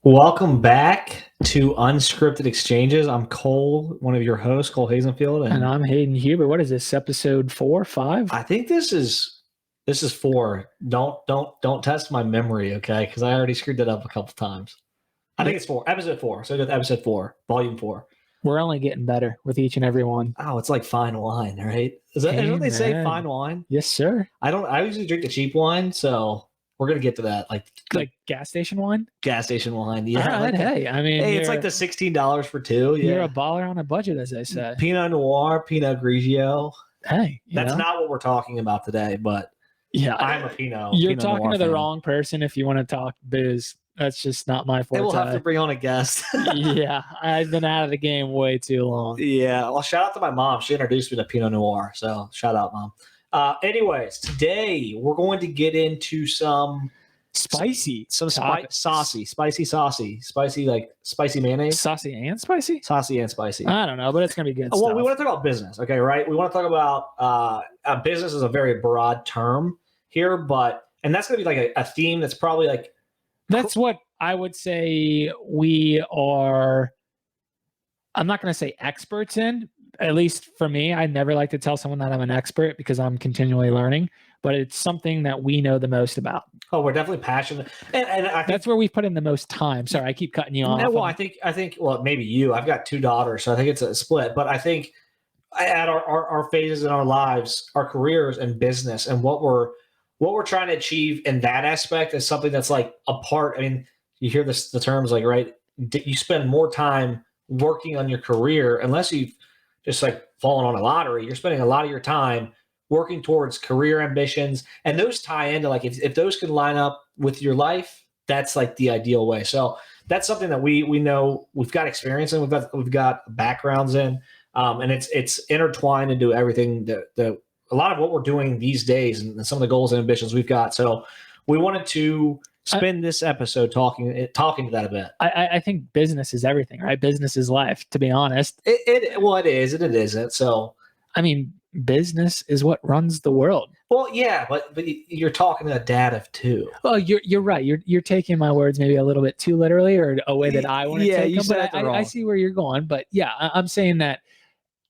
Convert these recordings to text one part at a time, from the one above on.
Welcome back to Unscripted Exchanges. I'm Cole, one of your hosts, Cole Hazenfield, And I'm Hayden Huber. What is this, episode 4, 5? I think this is four. Don't test my memory, okay? Because I already screwed that up a couple times. I think it's 4, episode 4. So it's episode 4, volume 4. We're only getting better with each and every one. Oh, it's like fine wine, right? Is that what they say? Fine wine? Yes, sir. I usually drink the cheap wine, so we're gonna get to that. Like gas station wine? Gas station wine. Yeah. All right, hey, it's like the $16 for two. Yeah. You're a baller on a budget, as they say. Pinot Noir, Pinot Grigio. Hey, that's not what we're talking about today, but yeah, I'm a Pinot. You're Pinot talking Noir to the fan. wrong person if you want to talk booze. That's just not my forte. They will have to bring on a guest. Yeah, I've been out of the game way too long. Yeah, well, shout out to my mom. She introduced me to Pinot Noir, so shout out, Mom. Anyways, today we're going to get into some spicy, saucy mayonnaise, saucy and spicy. I don't know, but it's gonna be good. Well, we want to talk about business, okay? Right? We want to talk about business is a very broad term here, and that's gonna be like a theme that's probably like. That's what I would say we are. I'm not going to say experts in, at least for me. I never like to tell someone that I'm an expert because I'm continually learning, but it's something that we know the most about. Oh, we're definitely passionate. And I think that's where we've put in the most time. Sorry, I keep cutting you off. Well, I think, well, maybe you. I've got 2 daughters, so I think it's a split. But I think at our phases in our lives, our careers and business and what we're trying to achieve in that aspect is something that's like a part. I mean, you hear the terms like, right? You spend more time working on your career unless you've just like fallen on a lottery. You're spending a lot of your time working towards career ambitions, and those tie into like if those can line up with your life, that's like the ideal way. So that's something that we know we've got experience in, we've got backgrounds in, and it's intertwined into everything that a lot of what we're doing these days and some of the goals and ambitions we've got. So we wanted to spend this episode talking to that a bit. I think business is everything, right? Business is life, to be honest. It is and it isn't. So, I mean, business is what runs the world. Well, yeah, but you're talking to a dad of 2. Well, you're right. You're taking my words maybe a little bit too literally, or a way that I want to take them. But I see where you're going. But yeah, I'm saying that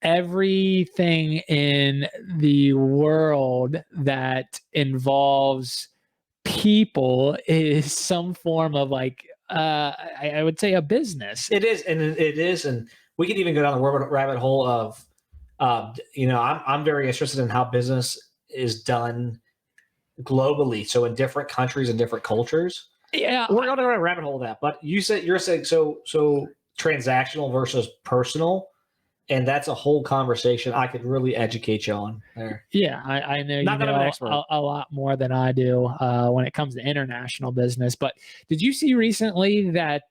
everything in the world that involves people is some form of like I would say a business. It is, and we can even go down the rabbit hole of I'm very interested in how business is done globally, so in different countries and different cultures. Yeah, we're going to go down a rabbit hole of that. But you're saying so transactional versus personal. And that's a whole conversation I could really educate you on there. Yeah, I know Not you know an expert. A lot more than I do when it comes to international business. But did you see recently that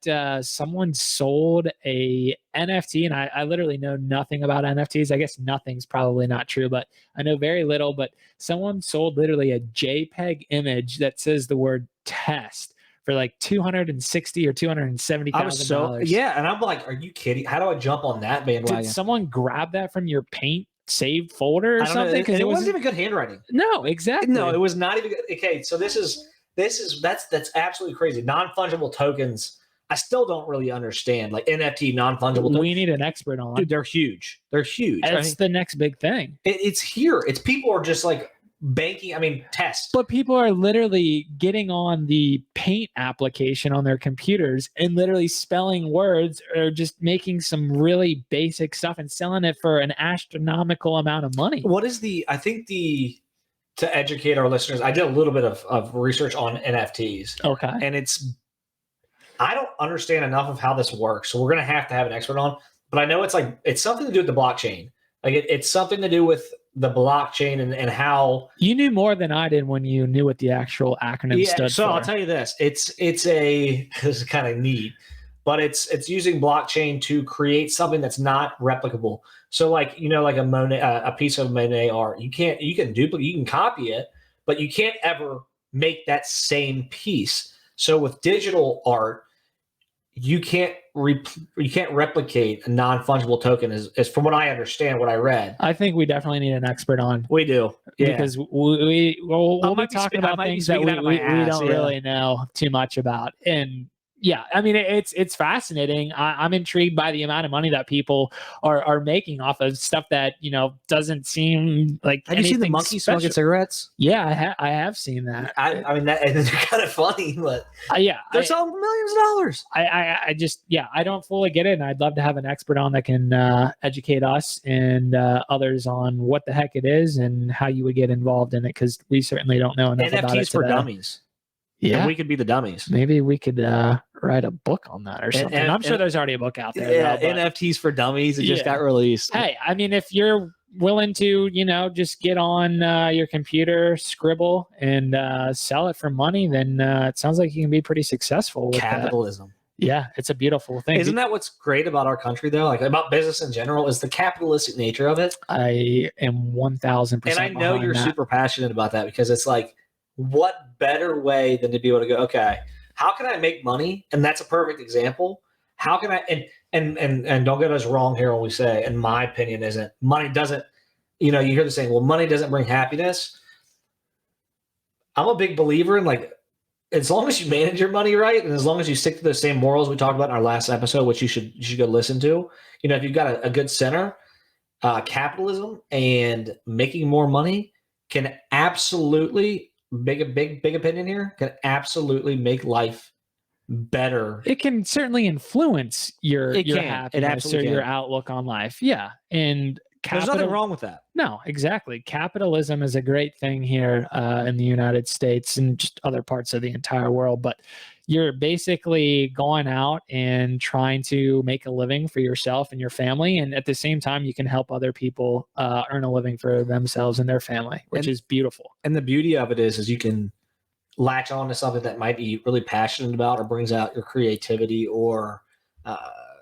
someone sold a NFT? And I literally know nothing about NFTs. I guess nothing's probably not true, but I know very little. But someone sold literally a JPEG image that says the word test for like $260,000 or $270,000. Yeah, and I'm like, are you kidding? How do I jump on that bandwagon? Did someone grab that from your Paint saved folder or something? Because it wasn't even good handwriting. No, exactly. No, it was not even good. Okay, so that's absolutely crazy. Non-fungible tokens, I still don't really understand. Like NFT non-fungible tokens. We need an expert on. Dude, they're huge. It's the next big thing. It's here. It's people are just like banking, tests. But people are literally getting on the Paint application on their computers and literally spelling words or just making some really basic stuff and selling it for an astronomical amount of money. What is to educate our listeners, I did a little bit of research on NFTs. Okay. And I don't understand enough of how this works. So we're going to have an expert on, but I know it's something to do with the blockchain. Like it's something to do with the blockchain and how you knew more than I did when you knew what the actual acronym stood for. So I'll tell you this: this is kind of neat, but it's using blockchain to create something that's not replicable. So like a piece of Monet art, you can duplicate, you can copy it, but you can't ever make that same piece. So with digital art, you can't replicate a non-fungible token is from what I understand, what I read. I think we definitely need an expert on. We do. Yeah. Because we'll be talking about things that we don't really know too much about. And Yeah, I mean it's fascinating. I'm intrigued by the amount of money that people are making off of stuff that doesn't seem like Have you seen the anything monkey special. smoking cigarettes? Yeah, I have seen that. I mean, and they're kind of funny, but Yeah, they're selling for millions of dollars. I just I don't fully get it, and I'd love to have an expert on that can educate us and others on what the heck it is and how you would get involved in it, because we certainly don't know enough about it NFTs for today. dummies. Yeah, and we could be the dummies. maybe we could write a book on that or something. I'm sure there's already a book out there. Yeah, though, but NFTs for dummies. It just got released. hey, I mean, if you're willing to, just get on your computer, scribble, and sell it for money, then it sounds like you can be pretty successful with Capitalism. that. Yeah, it's a beautiful thing. Isn't that what's great about our country, though? Like about business in general, is the capitalistic nature of it. I am 1,000%. And I know you're super passionate about that, because it's like, what better way than to be able to go, okay, how can I make money? And that's a perfect example. How can I, and don't get us wrong here when we say, in my opinion, isn't money doesn't, you hear the saying, well, money doesn't bring happiness. I'm a big believer in, like, as long as you manage your money right, and as long as you stick to the same morals we talked about in our last episode, which you should go listen to, if you've got a good center, capitalism and making more money can absolutely, big opinion here, can absolutely make life better. It can certainly influence your happiness or your outlook on life. Yeah. And there's nothing wrong with that. No, exactly. Capitalism is a great thing here in the United States and just other parts of the entire world. But you're basically going out and trying to make a living for yourself and your family. And at the same time, you can help other people earn a living for themselves and their family, which is beautiful. And the beauty of it is you can latch on to something that might be really passionate about, or brings out your creativity, or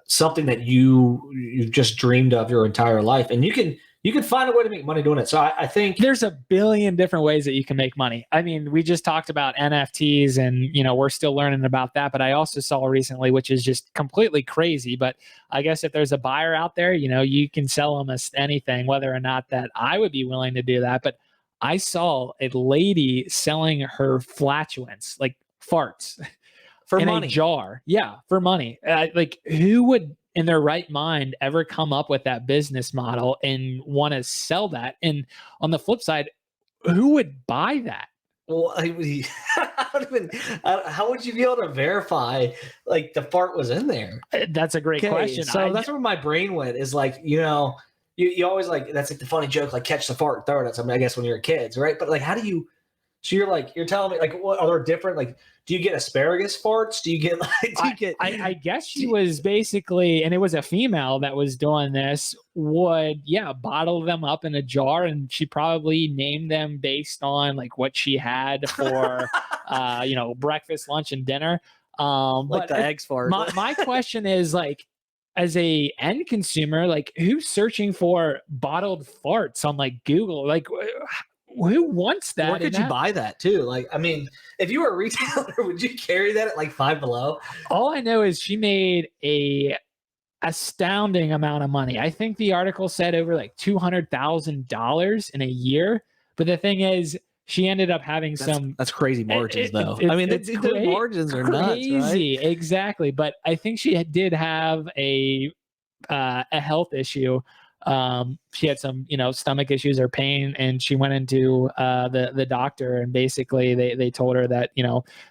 something that you've just dreamed of your entire life. And you can find a way to make money doing it. So I think there's a billion different ways that you can make money. I mean, we just talked about NFTs, and we're still learning about that. But I also saw recently, which is just completely crazy, but I guess if there's a buyer out there, you can sell them anything, whether or not that I would be willing to do that. But I saw a lady selling her flatulence, like farts, for in money. a jar. Yeah, for money. Like, who would in their right mind ever come up with that business model and want to sell that? And on the flip side, who would buy that? Well, how would you be able to verify like the fart was in there? That's a great question. So that's where my brain went, is like, you always like, that's like the funny joke, like catch the fart and throw it at somebody, I guess, when you're kids, right? But like, how do you, so you're telling me, like, what are there different, like, do you get asparagus farts? Do you get like, I guess she was basically, and it was a female that was doing this, would bottle them up in a jar, and she probably named them based on like what she had for breakfast, lunch, and dinner. Like but the eggs fart. My question is, like, as a end consumer, like, who's searching for bottled farts on like Google? Like, who wants that? Where could you buy that too? Like, I mean, if you were a retailer, would you carry that at like Five Below? All I know is she made a astounding amount of money. I think the article said over like $200,000 in a year. But the thing is, she ended up having that's crazy margins, though. I mean, the margins are nuts, right? Exactly. But I think she did have a health issue. She had some, stomach issues or pain, and she went into the doctor, and basically they told her that,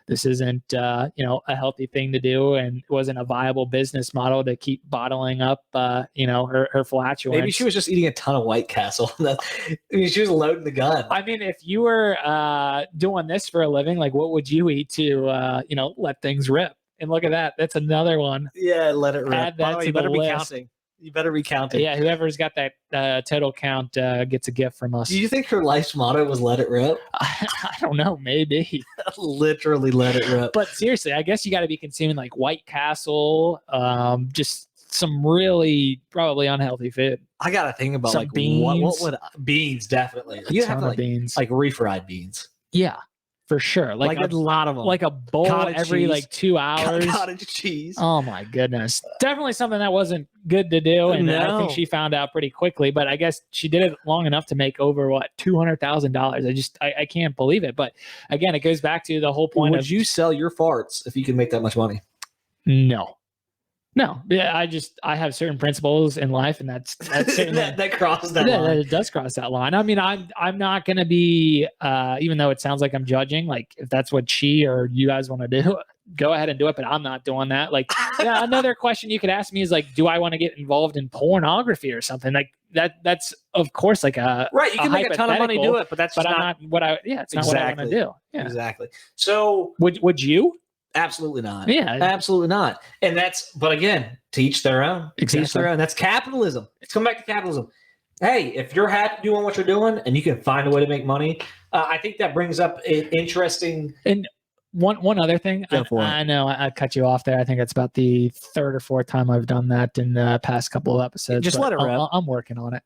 this isn't, a healthy thing to do, and it wasn't a viable business model to keep bottling up, her flatulence. Maybe she was just eating a ton of White Castle. I mean, she was loading the gun. I mean, if you were doing this for a living, like, what would you eat to, let things rip? And look at that. That's another one. Yeah, let it rip. Add that to you better the be list. counting. You better be counting. Yeah, whoever's got that total count gets a gift from us. Do you think her life's motto was "Let it rip"? I don't know, maybe. Literally, let it rip. But seriously, I guess you got to be consuming like White Castle, just some really probably unhealthy food. I got to think about some like beans. What would beans definitely? You have to beans, like refried beans. Yeah. For sure. Like a lot of them. Like a bowl cottage every cheese. like 2 hours. Cottage cheese. Oh my goodness. Definitely something that wasn't good to do. And I think she found out pretty quickly, but I guess she did it long enough to make over $200,000. I can't believe it. But again, it goes back to the whole point Would you sell your farts if you could make that much money? No, yeah, I have certain principles in life, and that's certainly that crosses that line. It does cross that line. I mean, I'm not going to be, even though it sounds like I'm judging. Like, if that's what she or you guys want to do, go ahead and do it. But I'm not doing that. Like, yeah, another question you could ask me is like, do I want to get involved in pornography or something like that? That's of course like a right. You can make a ton of money do it, but that's but just I'm not what I. Yeah, it's not what I want to do. Yeah, exactly. So would you? Absolutely not. Yeah, absolutely not. And but again, teach their own. Exactly. Teach their own. That's capitalism. It's come back to capitalism. Hey, if you're happy doing what you're doing and you can find a way to make money, I think that brings up an interesting. And one other thing, I know I cut you off there. I think it's about the third or fourth time I've done that in the past couple of episodes. Just let her rip. I'm working on it.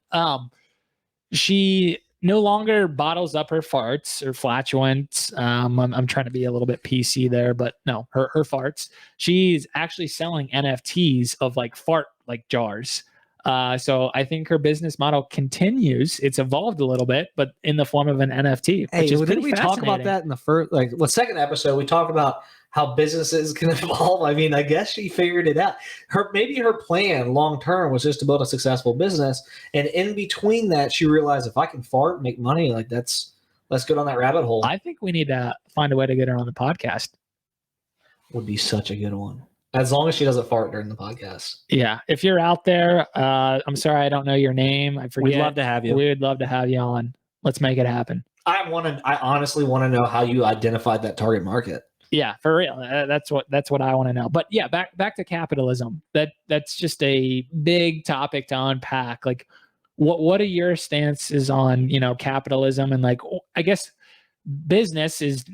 She no longer bottles up her farts or flatulence. I'm trying to be a little bit PC there, but no, her farts. She's actually selling NFTs of like fart like jars. So I think her business model continues. It's evolved a little bit, but in the form of an NFT. Hey, didn't we talk about that in the first, second episode? We talked about how businesses can evolve. I mean, I guess she figured it out. Maybe her plan long term was just to build a successful business, and in between that, she realized if I can fart and make money, like let's go down that rabbit hole. I think we need to find a way to get her on the podcast. Would be such a good one. As long as she doesn't fart during the podcast. Yeah. If you're out there, I'm sorry I don't know your name. I forget. We'd love to have you. We would love to have you on. Let's make it happen. I honestly want to know how you identified that target market. Yeah, for real. That's what I want to know. But yeah, back to capitalism. That's just a big topic to unpack. Like, what are your stances on capitalism, and like I guess business is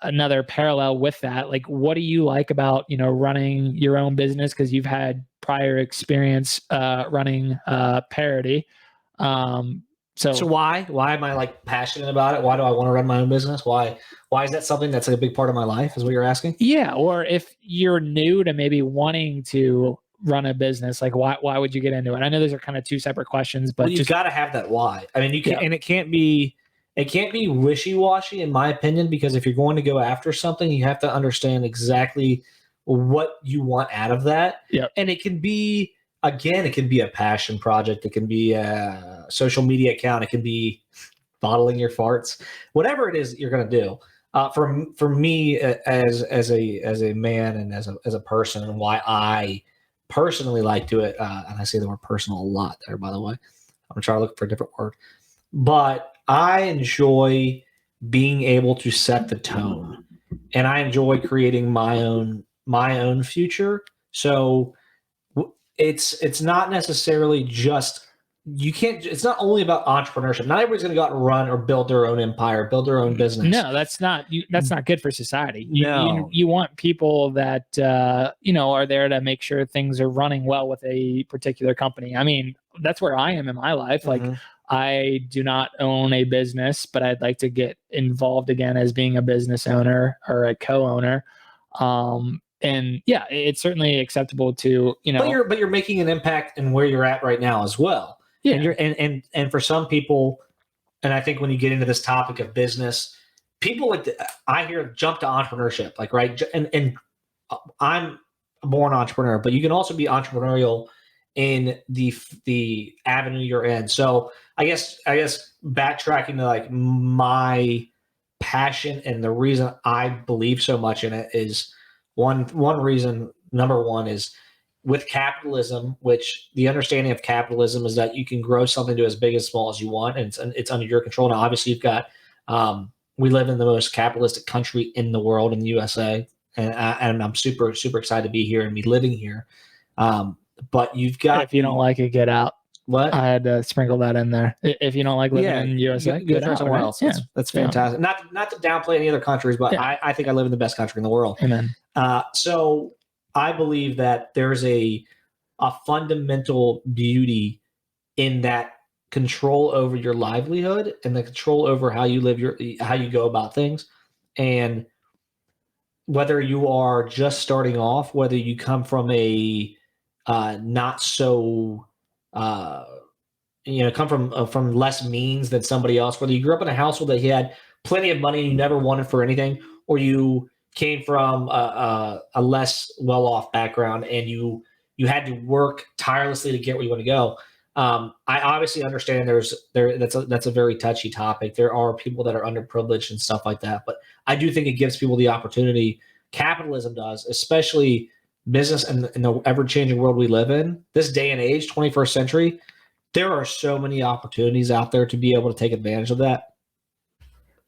another parallel with that. Like, what do you like about running your own business, because you've had prior experience running Parody. So why am I like passionate about it? Why do I want to run my own business? Why is that something that's like a big part of my life, is what you're asking? Yeah. Or if you're new to maybe wanting to run a business, like why would you get into it? I know those are kind of two separate questions, but you got to have that why. I mean, you can, and it can't be wishy-washy in my opinion, because if you're going to go after something, you have to understand exactly what you want out of that. Yeah. And it can be, again, it can be a passion project. It can be a social media account. It can be bottling your farts, whatever it is you're going to do. For me, as a man and as a person, and why I personally like to it, and I say the word personal a lot there, by the way. I'm gonna try to look for a different word, but I enjoy being able to set the tone, and I enjoy creating my own future. So it's not necessarily just, it's not only about entrepreneurship. Not everybody's going to go out and run or build their own empire, build their own business. No, that's not good for society. No. You want people that, are there to make sure things are running well with a particular company. I mean, that's where I am in my life. Like, I do not own a business, but I'd like to get involved again as being a business owner or a co-owner. And yeah, it's certainly acceptable to, but you're making an impact in where you're at right now as well. Yeah. And for some people, and I think when you get into this topic of business, people I hear jump to entrepreneurship, like, right. And I'm a born entrepreneur, but you can also be entrepreneurial in the avenue you're in. So I guess backtracking to like my passion and the reason I believe so much in it is one reason. Number one is with capitalism, which the understanding of capitalism is that you can grow something to as big as small as you want, and it's under your control. Now, obviously, you've got we live in the most capitalistic country in the world, in the USA, and I'm super super excited to be here and be living here. But you've got, if you don't like it, get out. What? I had to sprinkle that in there. If you don't like living in the USA, get out somewhere else. Yeah. That's fantastic. Not to downplay any other countries, but I think I live in the best country in the world. Amen. So I believe that there's a fundamental beauty in that control over your livelihood and the control over how you live how you go about things. And whether you are just starting off, whether you come from a not so come from less means than somebody else, whether you grew up in a household that you had plenty of money and you never wanted for anything, or you came from a less well-off background and you had to work tirelessly to get where you want to go. I obviously understand that's a very touchy topic. There are people that are underprivileged and stuff like that, but I do think it gives people the opportunity. Capitalism does, especially business in the ever-changing world we live in. This day and age, 21st century, there are so many opportunities out there to be able to take advantage of that.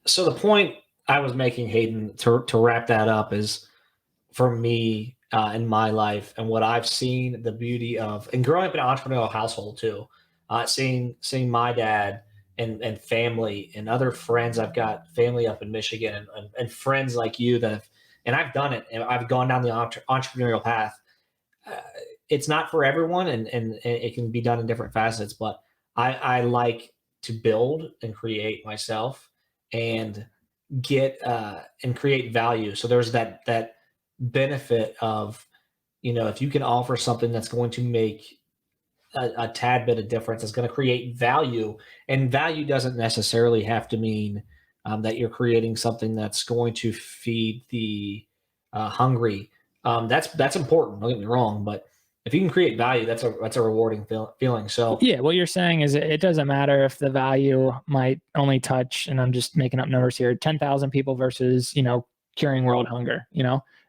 So the point I was making, Hayden, to wrap that up is, for me, in my life and what I've seen, the beauty of, and growing up in an entrepreneurial household too, seeing my dad and family and other friends. I've got family up in Michigan and friends like you that have, and I've done it and I've gone down the entrepreneurial path. It's not for everyone, and it can be done in different facets, but I like to build and create myself and get and create value. So there's that benefit of, if you can offer something that's going to make a tad bit of difference, it's going to create value, and value doesn't necessarily have to mean that you're creating something that's going to feed the hungry. That's important, don't get me wrong, but if you can create value, that's a rewarding feeling. So Yeah, what you're saying is it doesn't matter if the value might only touch, and I'm just making up numbers here, 10,000 people versus, curing world hunger,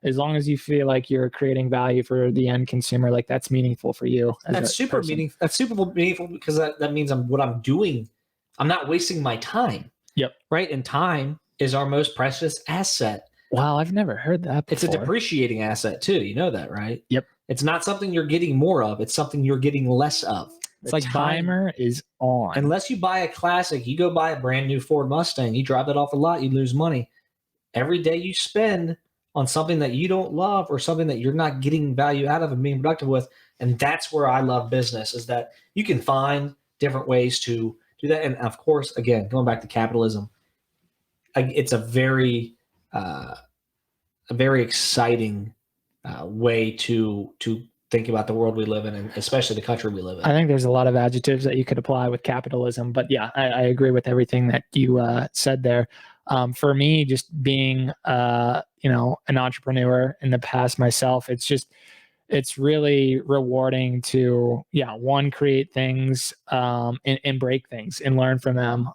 as long as you feel like you're creating value for the end consumer, like that's meaningful for you. That's super meaningful. That's super meaningful because that means what I'm doing. I'm not wasting my time. Yep. Right. And time is our most precious asset. Wow. I've never heard that before. It's a depreciating asset too. You know that, right? Yep. It's not something you're getting more of. It's something you're getting less of. It's like timer is on. Unless you buy a classic, you go buy a brand new Ford Mustang, you drive it off a lot, you lose money. Every day you spend on something that you don't love or something that you're not getting value out of and being productive with. And that's where I love business, is that you can find different ways to do that. And of course, again, going back to capitalism, it's a very exciting way to think about the world we live in, and especially the country we live in. I think there's a lot of adjectives that you could apply with capitalism, but yeah, I agree with everything that you said there. For me, just being, an entrepreneur in the past myself, it's really rewarding to, one, create things and break things and learn from them,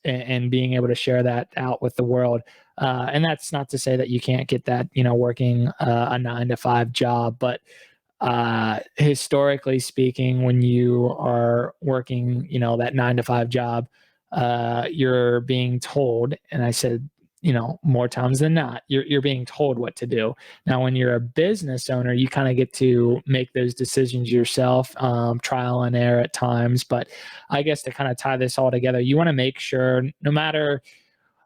and being able to share that out with the world. And that's not to say that you can't get that, working a 9-to-5 job, but historically speaking, when you are working, that 9-to-5 job, you're being told, and I said, more times than not, you're being told what to do. Now, when you're a business owner, you kind of get to make those decisions yourself, trial and error at times. But I guess to kind of tie this all together, you want to make sure, no matter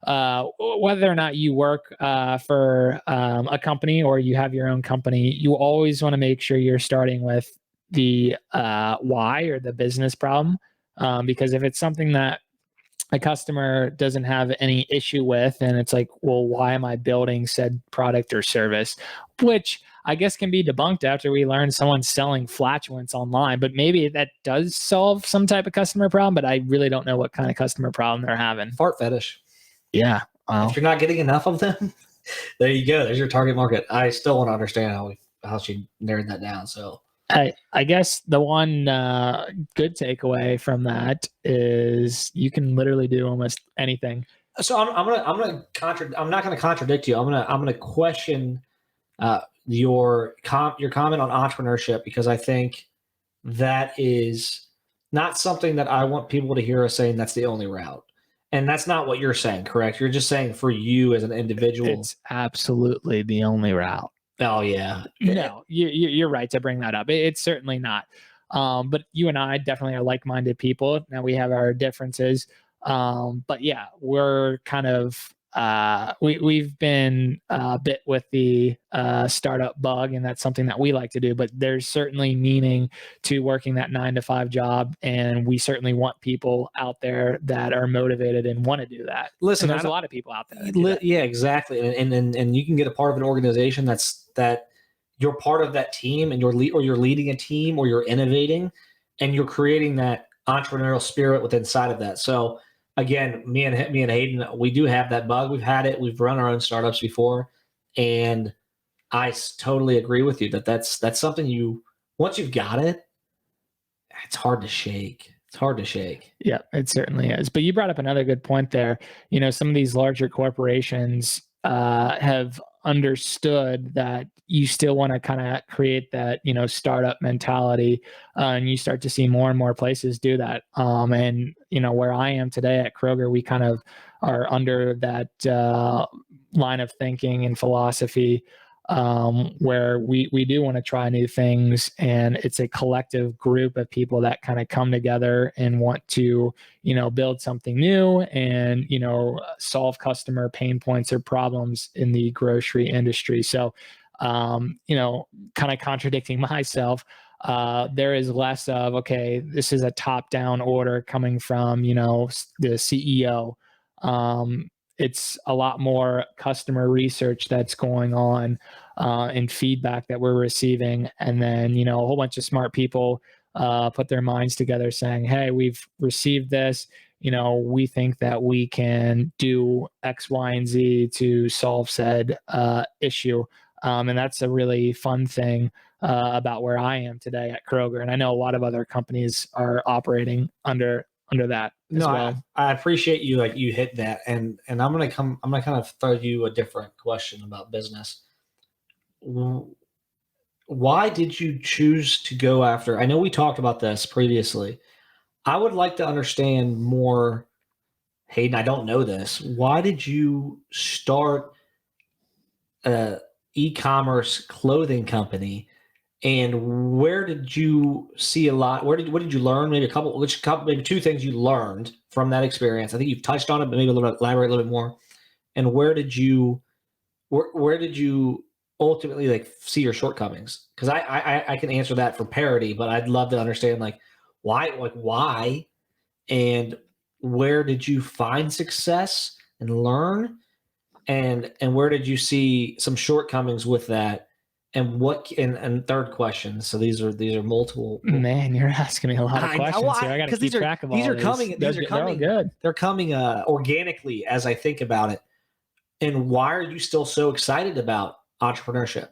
whether or not you work for a company or you have your own company, you always want to make sure you're starting with the why, or the business problem, because if it's something that a customer doesn't have any issue with, and it's like, well, why am I building said product or service, which I guess can be debunked after we learn someone's selling flatulence online, but maybe that does solve some type of customer problem, but I really don't know what kind of customer problem they're having. Fart fetish. Yeah. Wow. If you're not getting enough of them, there you go. There's your target market. I still want to understand how she narrowed that down. So I guess the one good takeaway from that is you can literally do almost anything. So I'm not gonna contradict you. I'm gonna question your comment on entrepreneurship, because I think that is not something that I want people to hear us saying that's the only route. And that's not what you're saying, correct? You're just saying for you as an individual. It's absolutely the only route. Oh, yeah. No, you're right to bring that up. It's certainly not. But you and I definitely are like-minded people. Now, we have our differences. But yeah, we're kind of, we've been bit with the startup bug, and that's something that we like to do. But there's certainly meaning to working that 9-to-5 job, and we certainly want people out there that are motivated and want to do that. Listen, and there's a lot of people out there. Yeah, exactly. And you can get a part of an organization that you're part of that team, and you're leading a team, or you're innovating, and you're creating that entrepreneurial spirit within inside of that. So again, me and Hayden, we do have that bug. We've had it. We've run our own startups before. And I totally agree with you that that's something once you've got it, it's hard to shake. It's hard to shake. Yeah, it certainly is. But you brought up another good point there. Some of these larger corporations have understood that you still want to kind of create that, startup mentality, and you start to see more and more places do that. And where I am today at Kroger, we kind of are under that line of thinking and philosophy, where we do want to try new things, and it's a collective group of people that kind of come together and want to build something new and solve customer pain points or problems in the grocery industry. So kind of contradicting myself, there is less of, okay, this is a top down order coming from the CEO. It's a lot more customer research that's going on, and feedback that we're receiving. And then, a whole bunch of smart people put their minds together saying, hey, we've received this. We think that we can do X, Y, and Z to solve said issue. And that's a really fun thing about where I am today at Kroger. And I know a lot of other companies are operating under that as well. I appreciate you. Like, you hit that. And I'm going to kind of throw you a different question about business. Why did you choose to go after, I know we talked about this previously. I would like to understand more, Hayden, I don't know this. Why did you start a e-commerce clothing company, and where did you see a lot? What did you learn? Maybe maybe two things you learned from that experience. I think you've touched on it, but maybe elaborate a little bit more. And where did you ultimately like see your shortcomings? Because I can answer that for parody, but I'd love to understand why, and where did you find success and learn, and where did you see some shortcomings with that, and third question. So these are multiple. Man, you're asking me a lot of questions here. I got to keep track of all these. These are coming. They're all good. They're coming organically as I think about it. And why are you still so excited about entrepreneurship?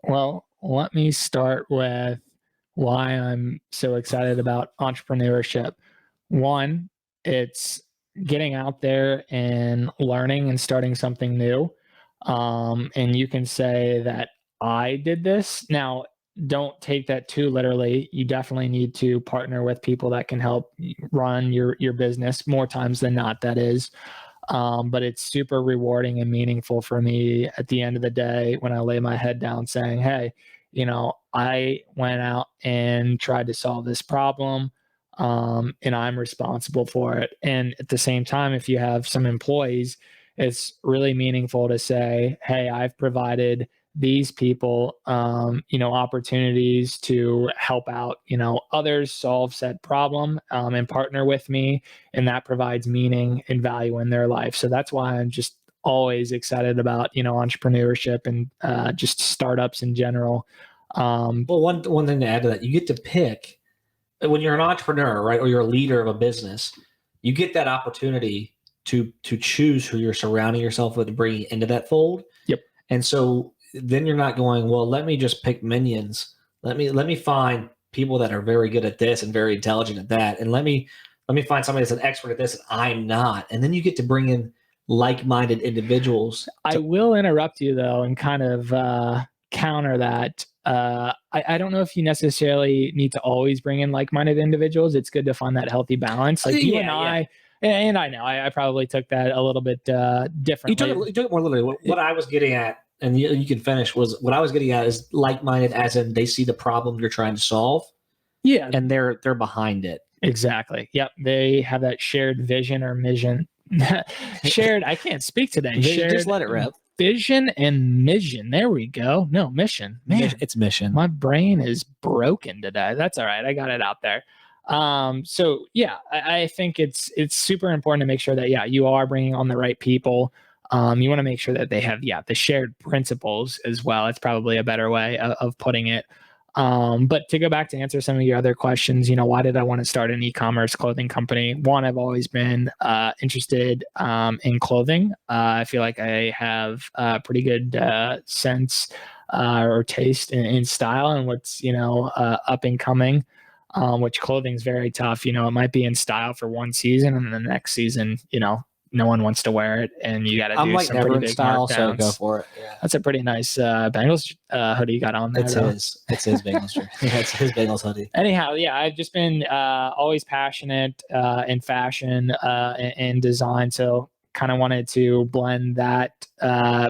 Well, let me start with why I'm so excited about entrepreneurship. One, it's getting out there and learning and starting something new. And you can say that I did this. Now, don't take that too literally. You definitely need to partner with people that can help run your business more times than not, that is. But it's super rewarding and meaningful for me at the end of the day when I lay my head down saying, hey, I went out and tried to solve this problem, and I'm responsible for it. And at the same time, if you have some employees, it's really meaningful to say, hey, I've provided these people, opportunities to help out, others solve said problem, and partner with me. And that provides meaning and value in their life. So that's why I'm just always excited about, entrepreneurship and just startups in general. Well, one thing to add to that, you get to pick when you're an entrepreneur, right? Or you're a leader of a business, you get that opportunity to choose who you're surrounding yourself with to bring into that fold. Yep. And so then you're not going, well, let me just pick minions. Let me find people that are very good at this and very intelligent at that. And let me find somebody that's an expert at this and I'm not. And then you get to bring in like-minded individuals. I will interrupt you though and kind of counter that. I don't know if you necessarily need to always bring in like-minded individuals. It's good to find that healthy balance. Like you and I, and I know I probably took that a little bit differently. You took it more literally. What I was getting at, and you can finish, was what I was getting at is like-minded as in they see the problem you're trying to solve. Yeah. And they're behind it. Exactly. Yep. They have that shared vision or mission. Shared, I can't speak today. Shared, just let it rip. Vision and mission. There we go. No, mission. Man, it's mission. My brain is broken today. That's all right. I got it out there. So yeah, I think it's super important to make sure that, you are bringing on the right people. You want to make sure that they have, the shared principles as well. It's probably a better way of putting it. But to go back to answer some of your other questions, why did I want to start an e-commerce clothing company? One, I've always been interested in clothing. I feel like I have a pretty good sense or taste in style and what's, up and coming, which clothing is very tough. It might be in style for one season and then the next season, no one wants to wear it, and you got to do like some never pretty in big style, so markdowns. go for it. Yeah. That's a pretty nice Bengals hoodie you got on there. It's his Bengals shirt. Yeah, it's his Bengals hoodie. Anyhow, yeah, I've just been always passionate in fashion and design, so kind of wanted to blend that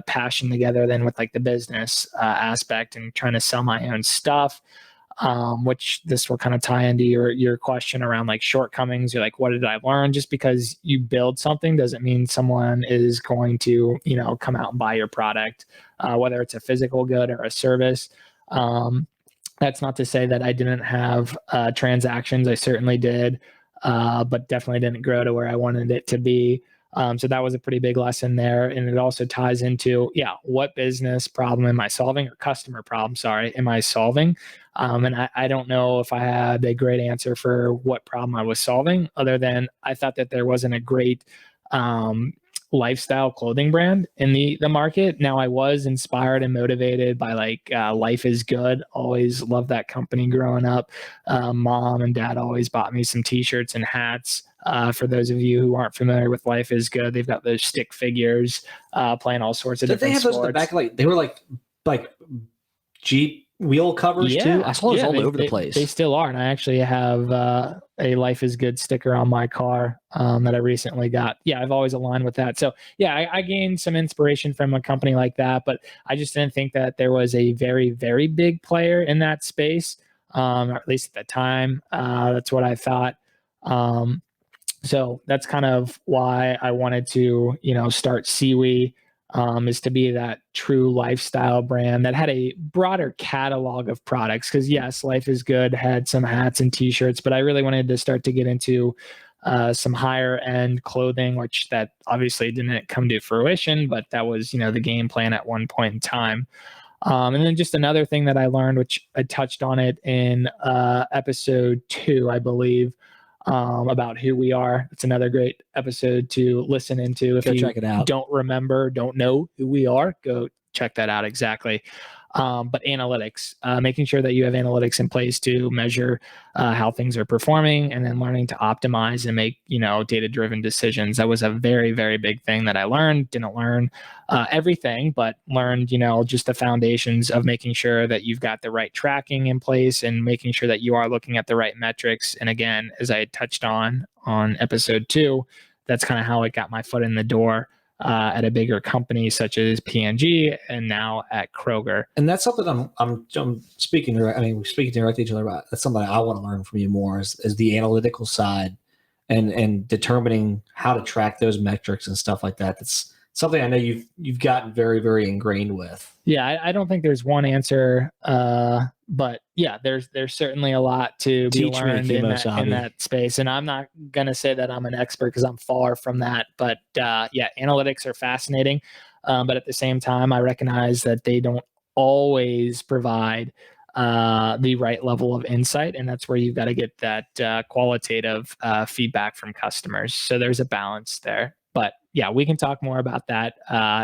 passion together then with like the business aspect and trying to sell my own stuff. Which this will kind of tie into your question around like shortcomings. You're like, what did I learn? Just because you build something doesn't mean someone is going to, come out and buy your product, whether it's a physical good or a service. That's not to say that I didn't have transactions. I certainly did, but definitely didn't grow to where I wanted it to be. So that was a pretty big lesson there. And it also ties into, what business problem am I solving, or customer problem, am I solving? And I don't know if I had a great answer for what problem I was solving, other than I thought that there wasn't a great lifestyle clothing brand in the market. Now, I was inspired and motivated by like Life is Good. Always loved that company growing up. Mom and dad always bought me some t-shirts and hats. For those of you who aren't familiar with Life is Good, they've got those stick figures playing all sorts of different they have sports. those in the back? Like they were like Jeep wheel covers too. I saw those all over the place. They still are, and I actually have a Life is Good sticker on my car that I recently got. Yeah, I've always aligned with that. So yeah, I gained some inspiration from a company like that, but I just didn't think that there was a very, very big player in that space, or at least at the time. That's what I thought. So that's kind of why I wanted to, start Seaweed, is to be that true lifestyle brand that had a broader catalog of products. Because yes, Life is Good had some hats and t-shirts, but I really wanted to start to get into some higher end clothing, which that obviously didn't come to fruition, but that was, the game plan at one point in time. And then just another thing that I learned, which I touched on it in episode 2, I believe, about who we are. It's another great episode to listen into. If you check it out. Don't know who we are, go check that out. Exactly. But analytics, making sure that you have analytics in place to measure how things are performing, and then learning to optimize and make, data-driven decisions. That was a very, very big thing that I learned. Didn't learn everything, but learned, just the foundations of making sure that you've got the right tracking in place and making sure that you are looking at the right metrics. And again, as I had touched on episode 2, that's kind of how it got my foot in the door at a bigger company such as P&G and now at Kroger. And that's something I'm speaking. We're speaking directly to each other about. That's something I want to learn from you more is the analytical side and determining how to track those metrics and stuff like that. That's something I know you've gotten very, very ingrained with. Yeah, I don't think there's one answer, but yeah, there's certainly a lot to be learned in that space. And I'm not gonna say that I'm an expert because I'm far from that. But yeah, analytics are fascinating, but at the same time, I recognize that they don't always provide the right level of insight, and that's where you've got to get that qualitative feedback from customers. So there's a balance there. But yeah, we can talk more about that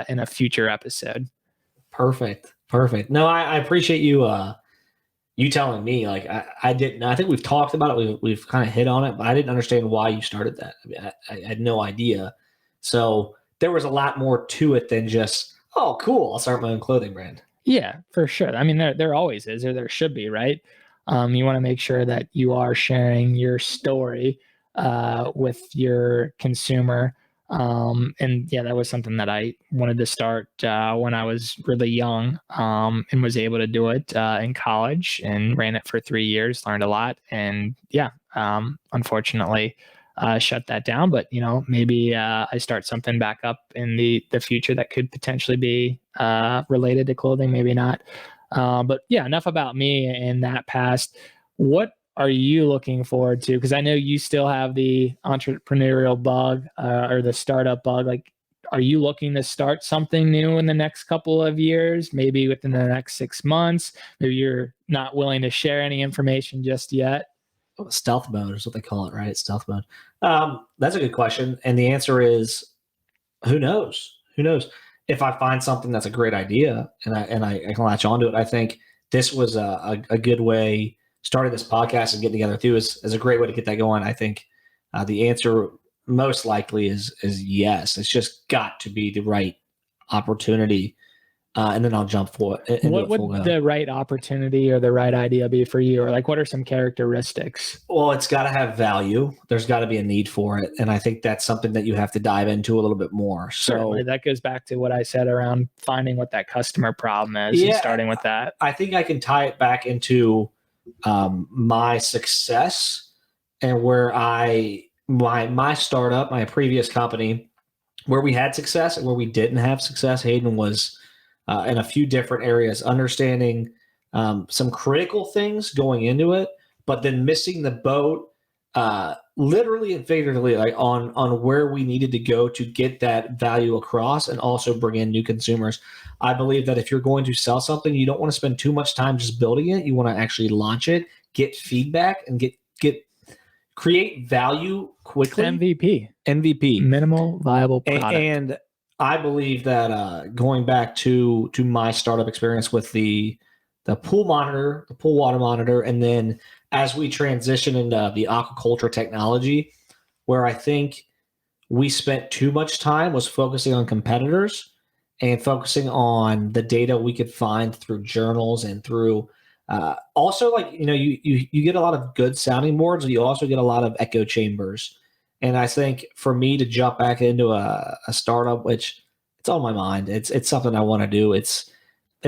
in a future episode. Perfect. No, I appreciate you you telling me. Like I didn't. I think we've talked about it. We've kind of hit on it, but I didn't understand why you started that. I had no idea. So there was a lot more to it than just, oh, cool, I'll start my own clothing brand. Yeah, for sure. I mean, there always is, or there should be, right? You want to make sure that you are sharing your story with your consumer. And yeah, that was something that I wanted to start when I was really young, and was able to do it in college, and ran it for 3 years, learned a lot. And yeah, unfortunately, shut that down. But maybe I start something back up in the future that could potentially be related to clothing, maybe not. But yeah, enough about me in that past. What are you looking forward to? Because I know you still have the entrepreneurial bug or the startup bug. Like, are you looking to start something new in the next couple of years, maybe within the next 6 months? Maybe you're not willing to share any information just yet. Stealth mode is what they call it, right? Stealth mode. That's a good question. And the answer is, who knows? Who knows? If I find something that's a great idea and I can latch onto it, I think this was a good way. Starting this podcast and getting together too is a great way to get that going. I think the answer most likely is yes. It's just got to be the right opportunity, and then I'll jump for it. What would the right opportunity or the right idea be for you? Or like, what are some characteristics? Well, it's got to have value. There's got to be a need for it, and I think that's something that you have to dive into a little bit more. So certainly, that goes back to what I said around finding what that customer problem is and starting with that. I think I can tie it back into my success and where my startup, my previous company, where we had success and where we didn't have success. Hayden was in a few different areas, understanding some critical things going into it, but then missing the boat, literally and figuratively, like on where we needed to go to get that value across and also bring in new consumers. I believe that if you're going to sell something, you don't want to spend too much time just building it. You want to actually launch it, get feedback, and create value quickly. MVP, minimal viable product. And I believe that going back to my startup experience with the pool monitor, the pool water monitor, and then as we transition into the aquaculture technology, where I think we spent too much time was focusing on competitors and focusing on the data we could find through journals and through also, like, you get a lot of good sounding boards, but you also get a lot of echo chambers. And I think for me to jump back into a startup, which it's on my mind, it's something I want to do. It's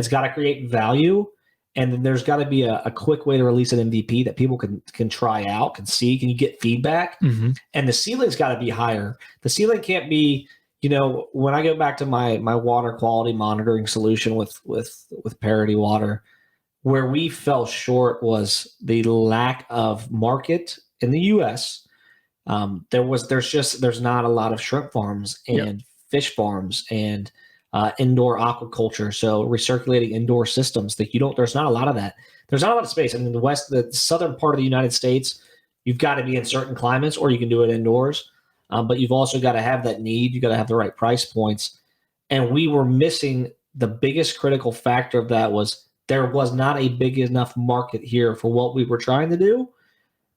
got to create value, and then there's got to be a quick way to release an MVP that people can try out, can see, can you get feedback, and the ceiling's got to be higher. The ceiling can't be, when I go back to my water quality monitoring solution with Parity Water, where we fell short was the lack of market in the U.S. There's not a lot of shrimp farms and fish farms and indoor aquaculture. So recirculating indoor systems there's not a lot of that. There's not a lot of space. I mean, the southern part of the United States, you've got to be in certain climates or you can do it indoors. But you've also got to have that need. You've got to have the right price points. And we were missing the biggest critical factor of that was there was not a big enough market here for what we were trying to do.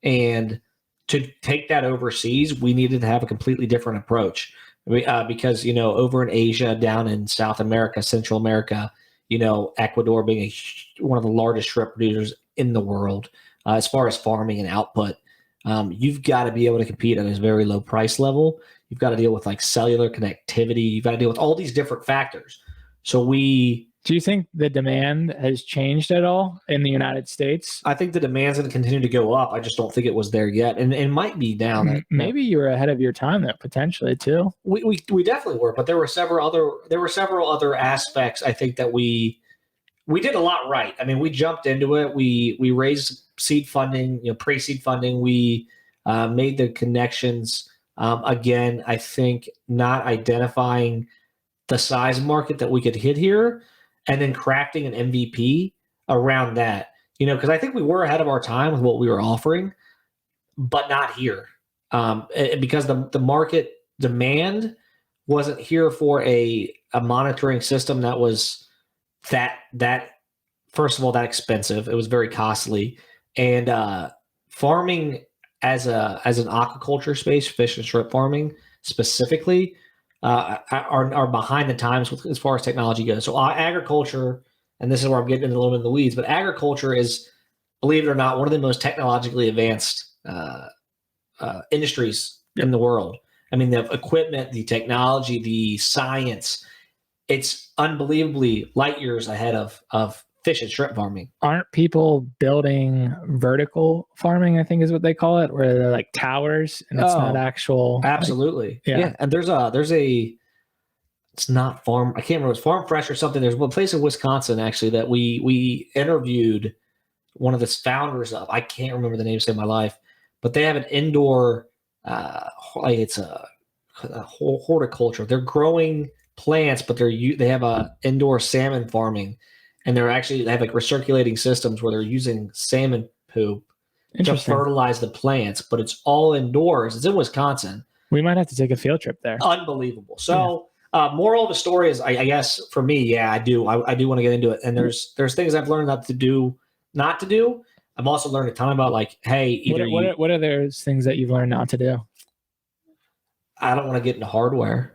And to take that overseas, we needed to have a completely different approach. Because, over in Asia, down in South America, Central America, Ecuador being one of the largest shrimp producers in the world, as far as farming and output, you've got to be able to compete at a very low price level. You've got to deal with like cellular connectivity. You've got to deal with all these different factors. So do you think the demand has changed at all in the United States? I think the demand's going to continue to go up. I just don't think it was there yet, and it might be down. Maybe you were ahead of your time there potentially too. We definitely were, but there were several other aspects. I think that we did a lot right. I mean, we jumped into it. We raised seed funding, pre-seed funding. We made the connections. Again, I think not identifying the size market that we could hit here, and then crafting an MVP around that, because I think we were ahead of our time with what we were offering, but not here. Because the market demand wasn't here for a monitoring system that was that first of all, that expensive. It was very costly. And farming as an aquaculture space, fish and shrimp farming specifically, are behind the times as far as technology goes. So agriculture, and this is where I'm getting into a little bit of the weeds, but agriculture is, believe it or not, one of the most technologically advanced industries in the world. I mean, the equipment, the technology, the science, it's unbelievably light years ahead of fish and shrimp farming. Aren't people building vertical farming, I think is what they call it, where they're like towers and it's not actual? Absolutely. Yeah. And there's it's not farm, I can't remember, it's Farm Fresh or something. There's one place in Wisconsin actually that we interviewed one of the founders of. I can't remember the name, to save my life, but they have an indoor, it's a horticulture. They're growing plants, but they have a indoor salmon farming, and they have like recirculating systems where they're using salmon poop to fertilize the plants, but it's all indoors. It's in Wisconsin. We might have to take a field trip there. Unbelievable. So, moral of the story is, I guess for me, yeah, I do want to get into it. And there's things I've learned not to do. I've also learned a ton about like, hey, what are those things that you've learned not to do? I don't want to get into hardware.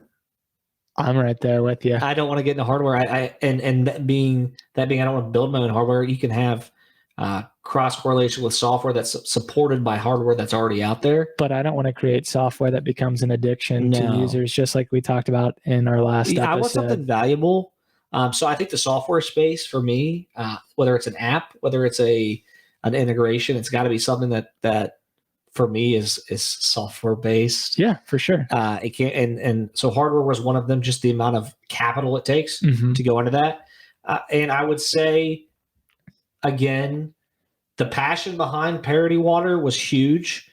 I'm right there with you. I don't want to get into hardware. And that being, I don't want to build my own hardware. You can have cross correlation with software that's supported by hardware that's already out there. But I don't want to create software that becomes an addiction to users, just like we talked about in our last episode. I want something valuable. So I think the software space for me, whether it's an app, whether it's an integration, it's got to be something that for me is software based. Yeah, for sure. It can and so hardware was one of them. Just the amount of capital it takes to go into that, and I would say, again, the passion behind Parity Water was huge,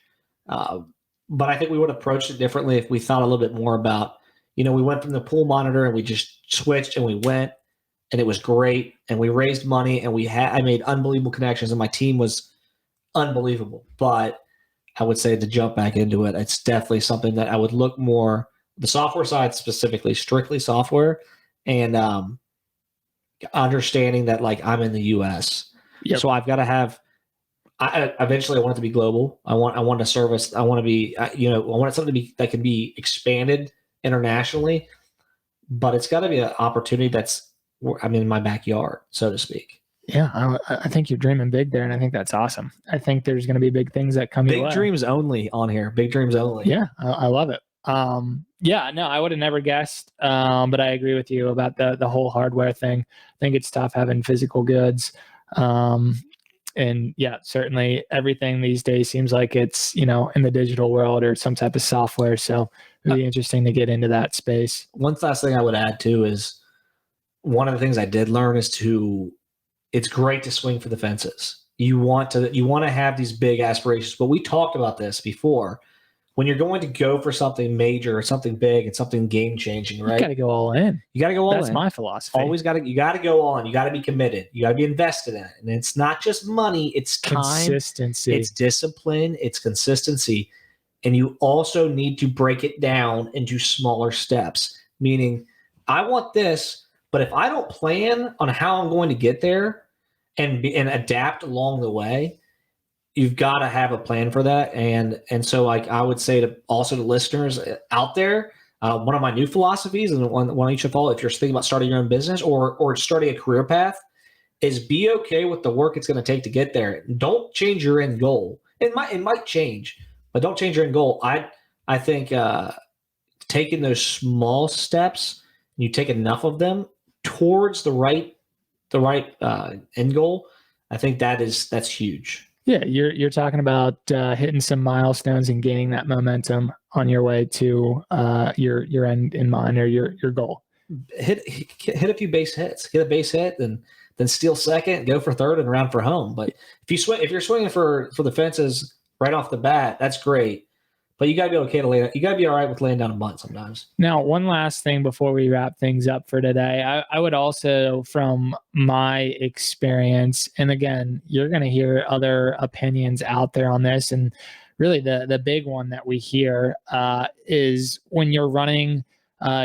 but I think we would have approached it differently if we thought a little bit more about, we went from the pool monitor and we just switched and we went, and it was great, and we raised money, and I made unbelievable connections, and my team was unbelievable. But I would say to jump back into it, it's definitely something that I would look more, the software side specifically, strictly software, and understanding that like I'm in the US. Yep. So I've got to have, eventually I want it to be global. I want a service. I want to be, I want something that can be expanded internationally, but it's got to be an opportunity that's, I'm in my backyard, so to speak. Yeah, I think you're dreaming big there, and I think that's awesome. I think there's going to be big things that come your way. Big dreams only on here. Big dreams only. Yeah, I love it. Yeah, no, I would have never guessed, but I agree with you about the whole hardware thing. I think it's tough having physical goods. And yeah, certainly everything these days seems like it's, in the digital world or some type of software. So it'd be interesting to get into that space. One last thing I would add too is one of the things I did learn is it's great to swing for the fences. You want to have these big aspirations, but we talked about this before. When you're going to go for something major or something big and something game changing, right? You got to go all in. That's my philosophy. Always you got to go all in. You got to be committed. You got to be invested in it. And it's not just money, it's time, consistency, it's discipline, it's consistency. And you also need to break it down into smaller steps, meaning I want this, but if I don't plan on how I'm going to get there and adapt along the way, you've got to have a plan for that. And so like I would say to listeners out there, one of my new philosophies, and one you should follow if you're thinking about starting your own business or starting a career path, is be okay with the work it's going to take to get there. Don't change your end goal. It might change, but don't change your end goal. I think taking those small steps, you take enough of them towards the right end goal, I think that's huge. Yeah, you're talking about hitting some milestones and gaining that momentum on your way to your end in mind or your goal. Hit a few base hits. Hit a base hit, then steal second, go for third, and round for home. But if you're swinging for the fences right off the bat, that's great. But you got to be okay to lay. You got to be all right with laying down a bunt sometimes. Now, one last thing before we wrap things up for today, I would also, from my experience, and again, you're going to hear other opinions out there on this, and really the big one that we hear is when you're running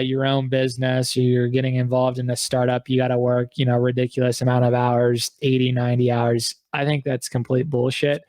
your own business or you're getting involved in a startup, you got to work, ridiculous amount of hours, 80, 90 hours. I think that's complete bullshit.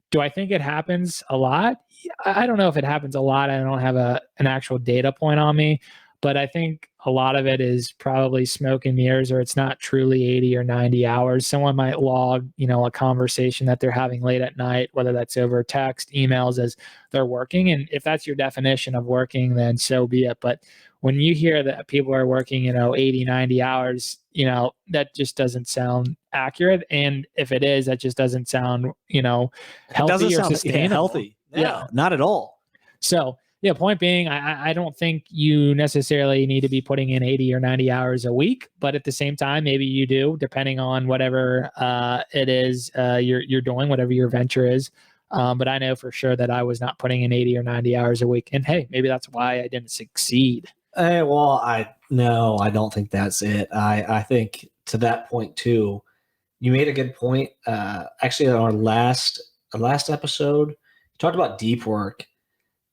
Do I think it happens a lot? I don't know if it happens a lot. I don't have an actual data point on me, but I think a lot of it is probably smoke and mirrors, or it's not truly 80 or 90 hours. Someone might log, a conversation that they're having late at night, whether that's over text, emails as they're working. And if that's your definition of working, then so be it. But when you hear that people are working, 80, 90 hours, that just doesn't sound accurate. And if it is, that just doesn't sound, healthy or sustainable. Healthy. Yeah, not at all. So, yeah, point being, I don't think you necessarily need to be putting in 80 or 90 hours a week, but at the same time, maybe you do, depending on whatever it is you're doing, whatever your venture is. But I know for sure that I was not putting in 80 or 90 hours a week. And hey, maybe that's why I didn't succeed. Well, I don't think that's it. I think to that point too, you made a good point. Actually, on our last episode, you talked about deep work,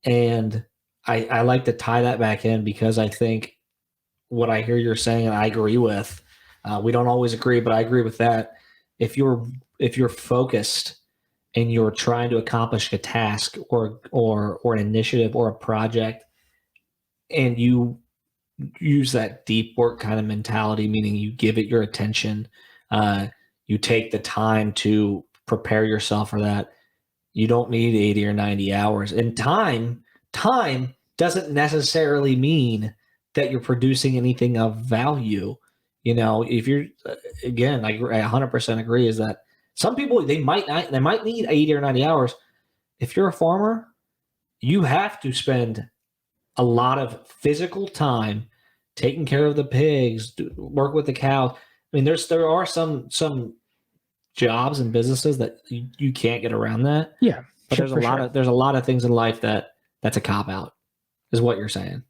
and I like to tie that back in because I think what I hear you're saying, and I agree with. We don't always agree, but I agree with that. If you're focused and you're trying to accomplish a task or an initiative or a project, and you use that deep work kind of mentality, meaning you give it your attention, you take the time to prepare yourself for that. You don't need 80 or 90 hours. And time doesn't necessarily mean that you're producing anything of value. If you're, again, I 100% agree, is that some people, they might need 80 or 90 hours. If you're a farmer, you have to spend a lot of physical time taking care of the pigs, work with the cows. I mean, there are some jobs and businesses that you can't get around that. Yeah, but there's a lot of things in life that's a cop out, is what you're saying.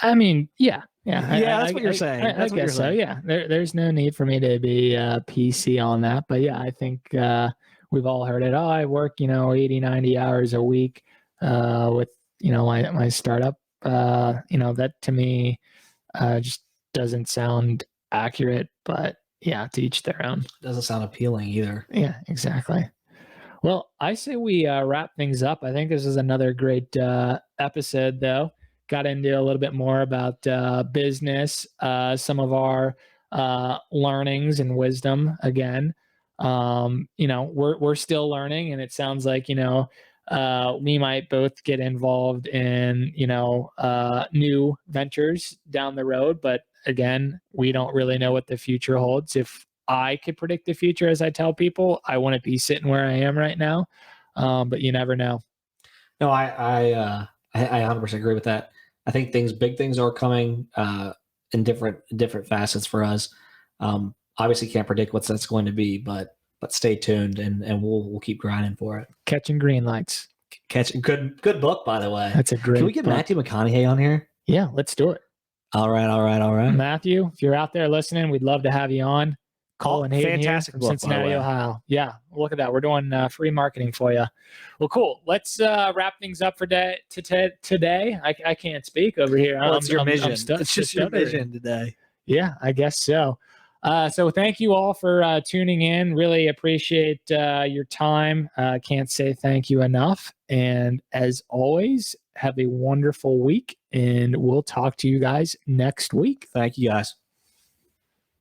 I mean, yeah. That's what you're saying. I guess so. Yeah, there's no need for me to be PC on that, but yeah, I think we've all heard it. Oh, I work 80, 90 hours a week with my startup. That to me just doesn't sound accurate, but yeah, to each their own. Doesn't sound appealing either. Yeah, exactly. Well, I say we wrap things up. I think this is another great episode, though. Got into a little bit more about business, some of our learnings and wisdom. Again, we're still learning, and it sounds like we might both get involved in new ventures down the road. But again, we don't really know what the future holds. If I could predict the future, as I tell people, I wouldn't be sitting where I am right now. But you never know. No, I 100% agree with that. I think big things are coming in different facets for us. Obviously can't predict what that's going to be, but stay tuned and we'll keep grinding for it. Catching Green Lights. Good book, by the way. That's a great Can we get book. Matthew Mcconaughey on here? Yeah, let's do it. All right. Matthew, if you're out there listening, we'd love to have you on. Cole and Hayden fantastic here from book, Cincinnati, Ohio. Yeah, look at that. We're doing free marketing for you. Well, cool. Let's wrap things up for today. I can't speak over here. Well, it's your mission. It's just your vision today. Yeah, I guess so. So thank you all for tuning in. Really appreciate your time. Can't say thank you enough. And as always, have a wonderful week, and we'll talk to you guys next week. Thank you, guys.